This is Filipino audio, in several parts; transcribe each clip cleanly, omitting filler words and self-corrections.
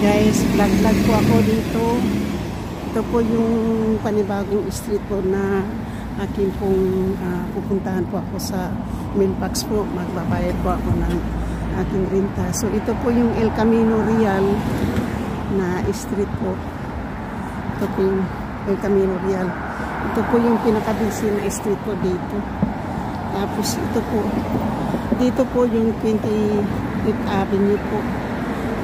Guys, vlog po ako dito. Ito po yung panibagong street po na akin pong pupuntahan po ako sa Milpax po. Magbabayad po ako ng aking renta. So ito po yung El Camino Real na street po. Ito po yung El Camino Real. Ito po yung pinaka-busy na street po dito. Tapos ito po, dito po yung 28th Avenue po.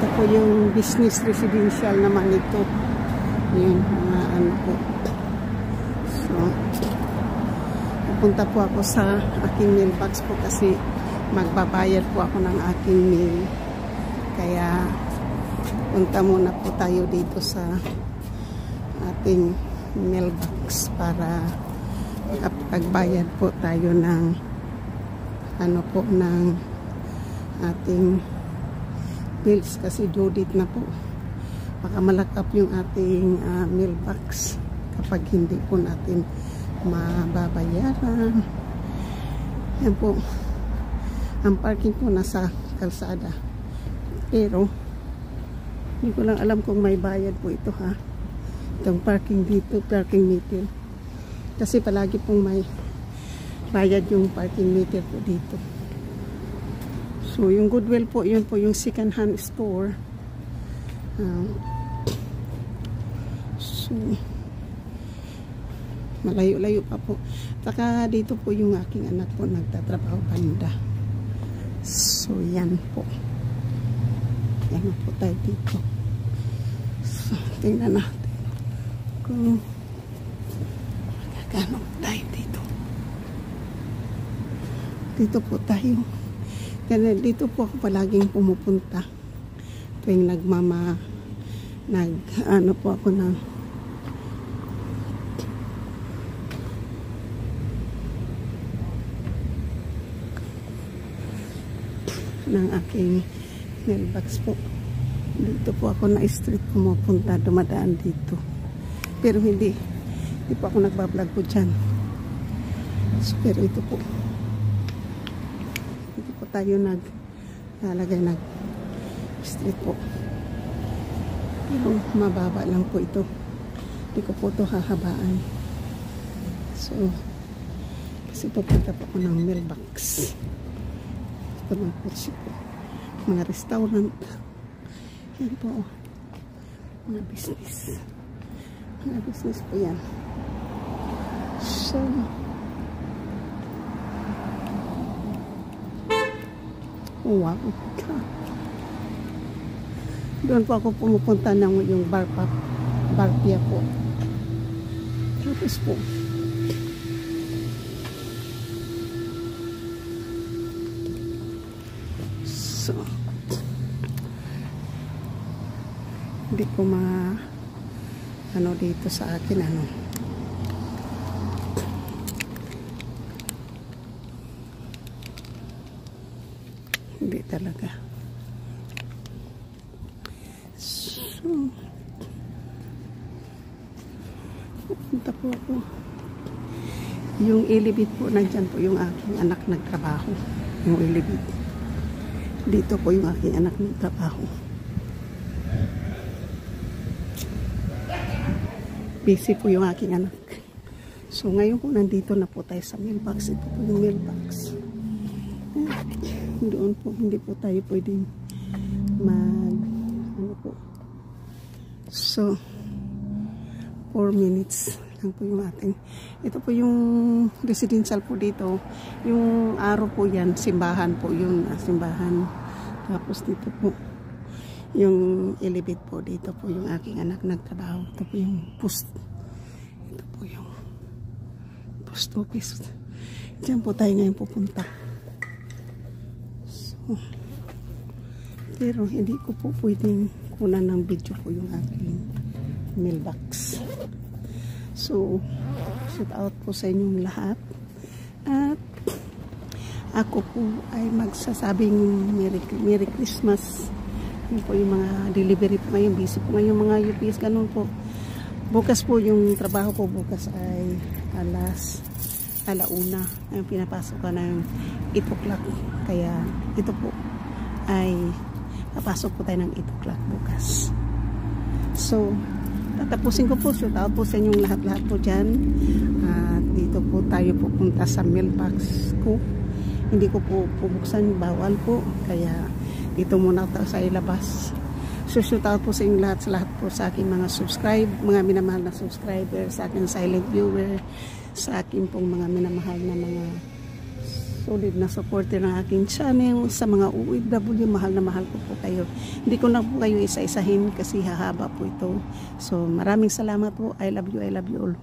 Ito po yung business residential naman ito. Yun, mga ano po. So, pupunta po ako sa aking mailbox po kasi magbabayad po ako ng aking mail. Kaya, punta muna po tayo dito sa ating mailbox para makapagbayad po tayo ng ano po, ng ating bills kasi due date na po. Baka malakap yung ating mailbox kapag hindi po natin mababayaran. Yan po. Ang parking po nasa kalsada. Pero hindi ko lang alam kung may bayad po ito ha. Itong parking dito, parking meter. Kasi palagi pong may bayad yung parking meter po dito. So, yung Goodwill po, yun po yung second hand store. So, malayo-layo pa po. Saka dito po yung aking anak po nagtatrabaho banda. So, yan po. Yan po tayo dito. So, tingnan natin kung magkano tayo dito. Dito po tayo. Kaya dito po ako palaging pumupunta tuwing ano po ako ng aking mailbox po. Dito po ako na street pumupunta, dumadaan dito. Pero hindi po ako nagbablog po dyan. So, pero ito po. Tayo naglalagay street po. Pero mababa lang po ito. Hindi ko po ito hahabaan. So, kasi pupunta po ako ng mailbox. Ito mga kotse po. Mga restaurant. Yan po. Mga business. Mga business po yan. So, wow. Doon po ako pumupunta ng yung Barpia po. Tapos po. So, hindi ko ano dito sa akin ano. Hindi talaga. So, pupunta po ako. Yung ilibit po, nandyan po yung aking anak nagtrabaho. Yung ilibit. Dito po yung aking anak nagtrabaho. Busy po yung aking anak. So, ngayon po nandito na po tayo sa mailbox. Ito po yung mailbox. Doon po, hindi po tayo pwedeng ano po. So, 4 minutes lang po yung ating. Ito po yung residential po dito. Yung araw po yan, simbahan po yun. Simbahan. Tapos dito po, yung elevate po. Dito po yung aking anak nagtrabaho. Ito po yung post. Ito po yung post office. Diyan po tayo ngayon pupunta. Pero hindi ko po pwedeng kunan ng video po yung aking mailbox. So, shout out po sa inyong lahat. At ako po ay magsasabing Merry Christmas. Yun po yung mga delivery po ngayon. Busy po ngayon mga UPS. Ganun po. Bukas po yung trabaho po. Bukas ay alauna. Ang pinapasok ka ng 8 o'clock. Kaya ito po ay papasok po tayo ng 8 o'clock bukas. So, tatapusin ko po. Shout out po sa inyong lahat-lahat po dyan. At dito po tayo pupunta sa mailbox ko. Hindi ko po bubuksan, bawal po. Kaya dito muna tayo sa ilabas. So, shout out po sa inyong lahat po sa aking mga mga minamahal na subscriber, sa aking silent viewer, sa aking pong mga minamahal na mga solid na supporter ng aking channel, sa mga OFW, mahal na mahal ko po kayo. Hindi ko na po kayo isa-isahin kasi hahaba po ito. So, maraming salamat po. I love you all.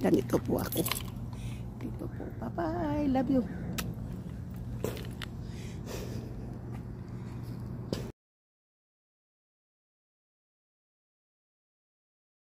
Ganito po ako. Dito po. Bye-bye. Love you.